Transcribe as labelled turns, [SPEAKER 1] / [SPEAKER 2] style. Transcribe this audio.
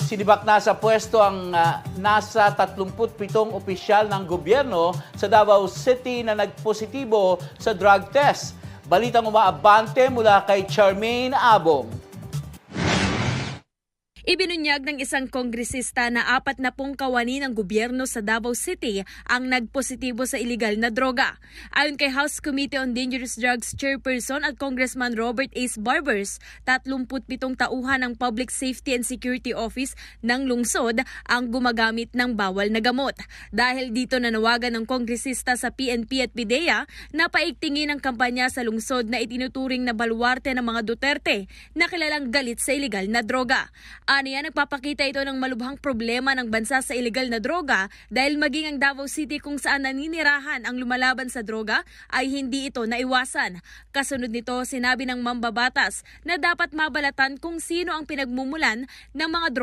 [SPEAKER 1] Sinibak na sa pwesto ang nasa 37 opisyal ng gobyerno sa Davao City na nagpositibo sa drug test. Balitang umaabante mula kay Charmaine Abong.
[SPEAKER 2] Ibinunyag ng isang kongresista na 40 kawani ng gobyerno sa Davao City ang nagpositibo sa iligal na droga. Ayon kay House Committee on Dangerous Drugs Chairperson at Congressman Robert Ace Barbers, 37 tauhan ng Public Safety and Security Office ng lungsod ang gumagamit ng bawal na gamot. Dahil dito nanawagan ng kongresista sa PNP at PIDEA na paigtingin ang kampanya sa lungsod na itinuturing na baluarte ng mga Duterte na kilalang galit sa iligal na droga. Aniya, nagpapakita ito ng malubhang problema ng bansa sa iligal na droga dahil maging ang Davao City kung saan naninirahan ang lumalaban sa droga ay hindi ito naiwasan. Kasunod nito, sinabi ng mambabatas na dapat mabalatan kung sino ang pinagmumulan ng mga droga